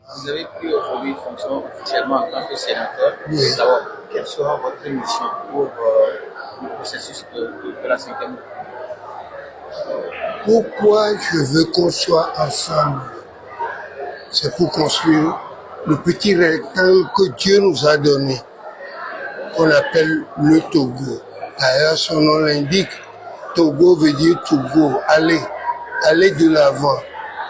Vous avez pris aujourd'hui fonction officiellement en tant que sénateur. Oui. D'abord, quelle sera votre mission pour le processus de la 5e? Pourquoi je veux qu'on soit ensemble? C'est pour construire le petit rectangle que Dieu nous a donné, qu'on appelle le Togo. D'ailleurs, son nom l'indique. Togo veut dire Togo, aller de l'avant.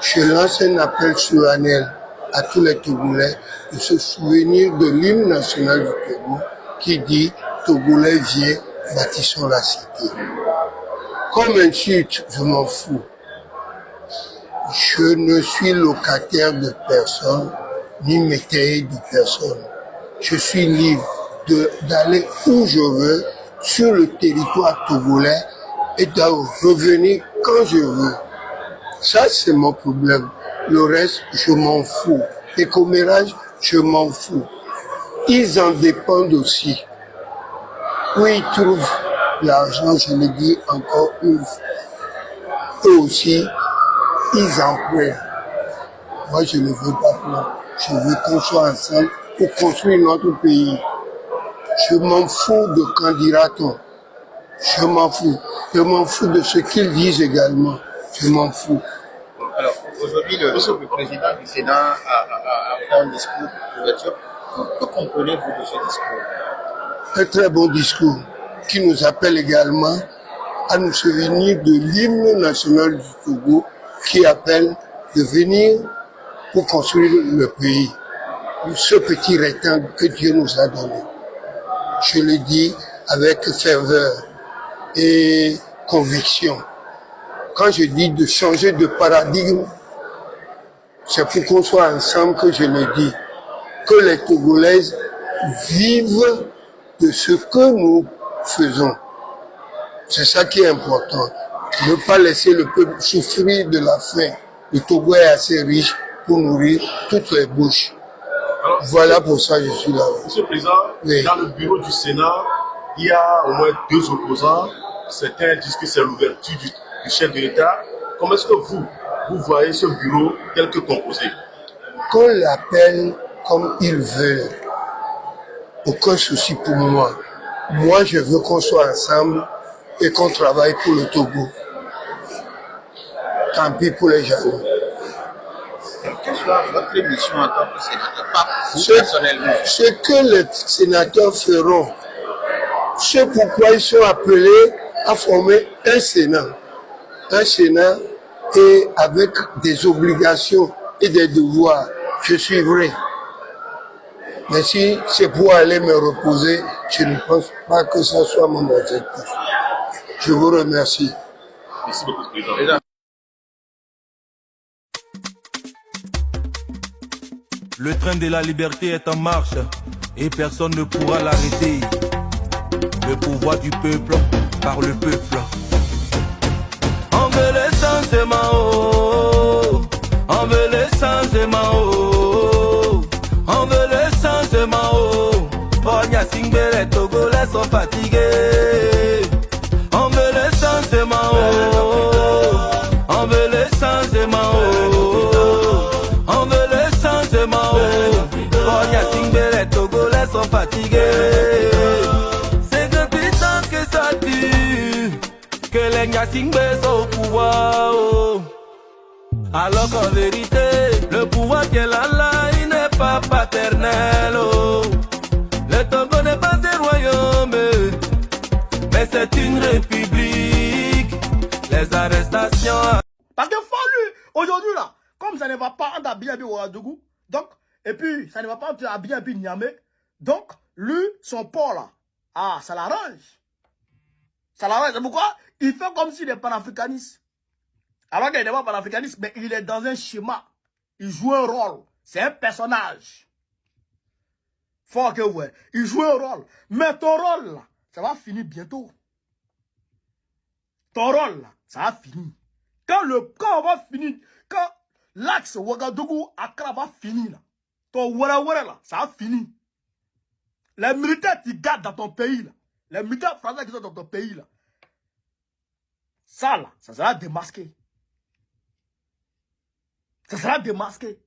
Je lance un appel solennel à tous les Togolais de se souvenir de l'hymne national du Togo qui dit « Togolais viens, bâtissons la cité ». Comme insulte, je m'en fous. Je ne suis locataire de personne, ni métayer de personne. Je suis libre d'aller où je veux, sur le territoire togolais, et de revenir quand je veux. Ça, c'est mon problème. Le reste, je m'en fous. Les commérages, je m'en fous. Ils en dépendent aussi. Où ils trouvent l'argent, je le dis encore une fois. Eux aussi, ils en prennent. Moi, je ne veux pas prendre. Je veux qu'on soit ensemble pour construire notre pays. Je m'en fous de quand dira-t-on. Je m'en fous. Je m'en fous de ce qu'ils disent également. Je m'en fous. Alors, aujourd'hui, le président du Sénat a fait un discours d'ouverture. Que comprenez-vous de ce discours? Un très bon discours qui nous appelle également à nous souvenir de l'hymne national du Togo qui appelle de venir pour construire le pays. Ce petit rectangle que Dieu nous a donné. Je le dis avec ferveur et conviction. Quand je dis de changer de paradigme, c'est pour qu'on soit ensemble que je le dis. Que les Togolaises vivent de ce que nous faisons. C'est ça qui est important. Ne pas laisser le peuple souffrir de la faim. Le Togo est assez riche pour nourrir toutes les bouches. Alors, voilà pour ça que je suis là. Monsieur le Président, oui. Dans le bureau du Sénat, il y a au moins 2 opposants. Certains disent que c'est l'ouverture du chef de l'État. Comment est-ce que vous voyez ce bureau tel que composé? Qu'on l'appelle comme il veut. Aucun souci pour moi. Moi, je veux qu'on soit ensemble et qu'on travaille pour le Togo. Tant pis pour les jaloux. Quelle sera votre mission en tant que sénateur, pas vous personnellement? Ce que les sénateurs feront, c'est pourquoi ils sont appelés à former un Sénat. Un Sénat et avec des obligations et des devoirs. Je suivrai. Mais si c'est pour aller me reposer, je ne pense pas que ce soit mon objectif. Je vous remercie. Merci beaucoup, Président. Le train de la liberté est en marche et personne ne pourra l'arrêter. Le pouvoir du peuple par le peuple. On veut les changements, on veut les changements, on veut les changements. Bonya Singbe, les Togolais sont fatigués. On veut les changements, on veut les changements. On veut le changement. Bonya Singbe, les Togolais sont fatigués. C'est depuis tant que ça dure que les Nyasingbe sont au pouvoir. Alors qu'en vérité, le pouvoir qu'elle a là, il n'est pas paternel. Le Togo n'est pas un royaume, mais c'est une république. Les arrestations. Parce que faut lui, aujourd'hui là, comme ça ne va pas entre Abiyabi ou Ouagadougou, donc, et puis ça ne va pas entre Abiyabi et Niamey, donc, lui, son port là, ah, ça l'arrange. Ça l'arrange. C'est pourquoi il fait comme s'il est panafricaniste. Alors qu'il n'est pas panafricaniste, mais il est dans un schéma. Il joue un rôle. C'est un personnage. Faut que vous voyez. Il joue un rôle. Mais ton rôle là, ça va finir bientôt. Ton rôle là, ça va finir. Quand on va finir, quand l'axe Ouagadougou-Accra va finir, là, ton Ouara là, ça va finir. Les militaires qui gardent dans ton pays, là, les militaires français qui sont dans ton pays, là, ça là, ça sera démasqué. Ça sera démasqué.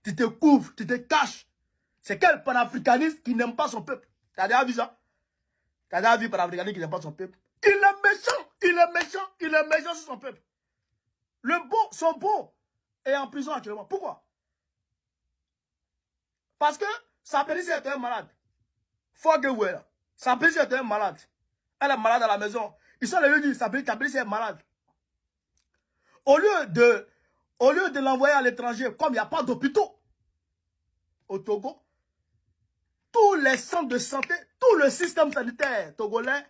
tu te couvres, tu te caches. C'est quel panafricaniste qui n'aime pas son peuple? Tu as déjà vu ça? Tu as déjà vu un panafricaniste qui n'aime pas son peuple? Il est méchant, il est méchant, il est méchant sur son peuple. Son beau est en prison actuellement. Pourquoi? Parce que sa petite était un malade. Sa petite était un malade. Elle est malade à la maison. Ils sont allés lui dire, sa petite est malade. Au lieu de l'envoyer à l'étranger, comme il n'y a pas d'hôpitaux au Togo, tous les centres de santé, tout le système sanitaire togolais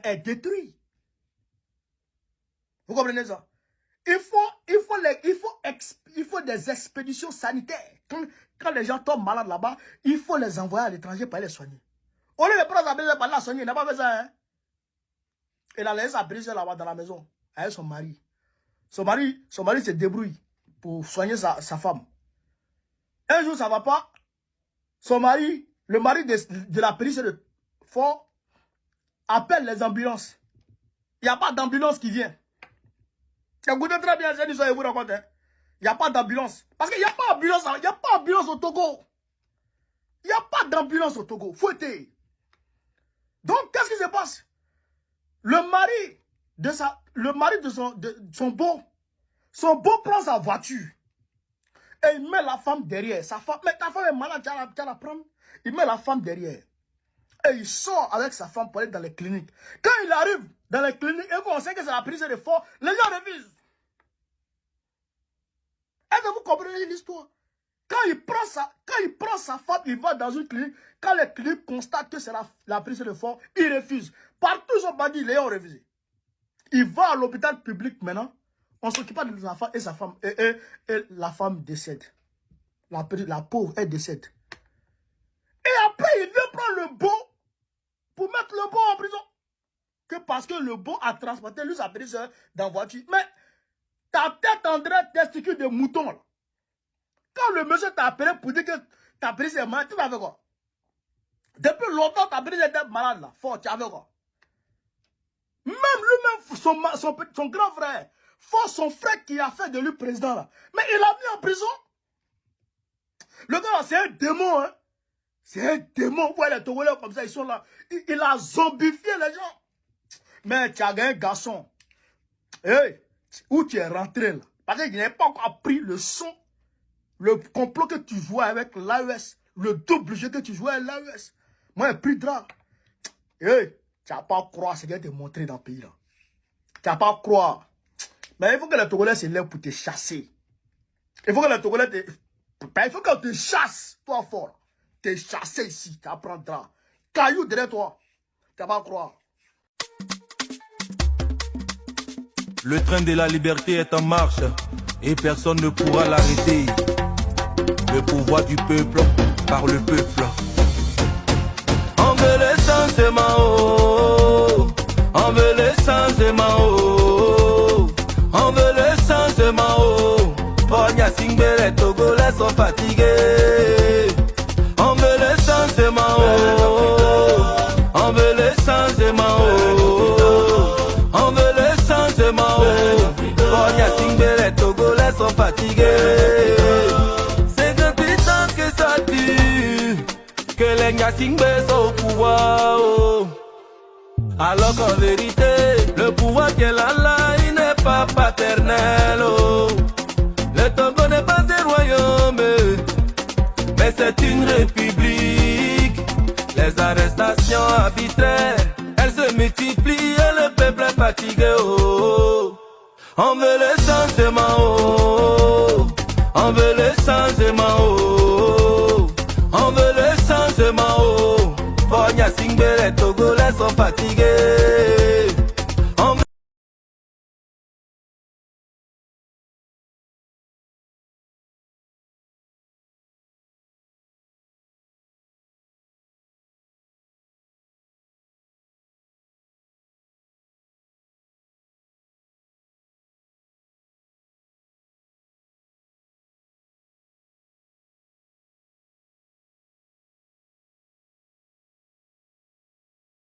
est détruit. Vous comprenez ça? Il faut des expéditions sanitaires. Quand les gens tombent malades là-bas, il faut les envoyer à l'étranger pour les soigner. Au lieu de prendre sa belle pour la soigner, il n'a pas fait ça. Hein? Il a laissé sa brise là-bas dans la maison avec son mari. Son mari se débrouille pour soigner sa femme. Un jour, ça ne va pas. Son mari, le mari de la périsse de Fort, appelle les ambulances. Il n'y a pas d'ambulance qui vient. Écoutez très bien, je vous raconte. Il n'y a pas d'ambulance. Parce qu'il n'y a pas d'ambulance au Togo. Il n'y a pas d'ambulance au Togo. Fouetté. Donc, qu'est-ce qui se passe? Le mari de son beau prend sa voiture. Et il met la femme derrière. Sa femme, mais ta femme est malade, tu vas la prendre. Il met la femme derrière. Et il sort avec sa femme pour aller dans les cliniques. Quand il arrive dans les cliniques et qu'on sait que c'est la prise de Fort, les gens refusent. Est-ce que vous comprenez l'histoire? Quand il prend sa femme, il va dans une clinique. Quand les cliniques constatent que c'est la prise de Fort, il refuse. Partout son bandit, les ont refusé. Il va à l'hôpital public maintenant. On s'occupe pas de sa femme et sa femme. Et la femme décède. La pauvre, elle décède. Et après, il vient prendre le beau pour mettre le beau en prison. Que parce que le beau a transporté lui sa prise dans la voiture. Mais ta tête en train de testicule de mouton. Là. Quand le monsieur t'a appelé pour dire que ta prise est malade, tu vas faire quoi? Depuis longtemps, ta prise était malade là. Fort, tu as fait quoi? Même lui-même, son grand frère, Fort, son frère qui a fait de lui président là. Mais il l'a mis en prison. Le gars là, c'est un démon, hein. C'est un démon. Ouais, les Togolais comme ça, ils sont là. Il a zombifié les gens. Mais tu as un garçon. Hey, où tu es rentré là? Parce qu'il n'a pas encore appris le son. Le complot que tu jouais avec l'AES. Le double jeu que tu jouais avec l'AES. Moi, j'ai pris drap. Hey, tu n'as pas croire ce qu'il a te montré dans le pays là. Tu n'as pas croire. Mais il faut que les Togolais se lèvent pour te chasser. Il faut que les Togolais te... Il faut qu'on te chasse, toi fort. T'es chassé ici, tu apprendras. Caillou derrière toi. Tu n'as pas croire. Le train de la liberté est en marche et personne ne pourra l'arrêter. Le pouvoir du peuple par le peuple. On veut les changements, on veut les changements, on veut les changements. Bonya Singbe, les Togolais sont fatigués. On veut les changements, on veut les changements, on veut les changements. Bonya Singbe, les Togolais sont fatigués. C'est 28 ans que ça dure, que les Nyasingbe sont au pouvoir. Alors qu'en vérité, le pouvoir qu'elle a là, il n'est pas paternel. Le Togo n'est pas un royaume, mais c'est une république. Les arrestations arbitraires, elles se multiplient et le peuple est fatigué. Oh. On veut le changement, oh. On veut le changement, oh. On veut le changement, oh. Bonya Singbe, les Togolais sont fatigués.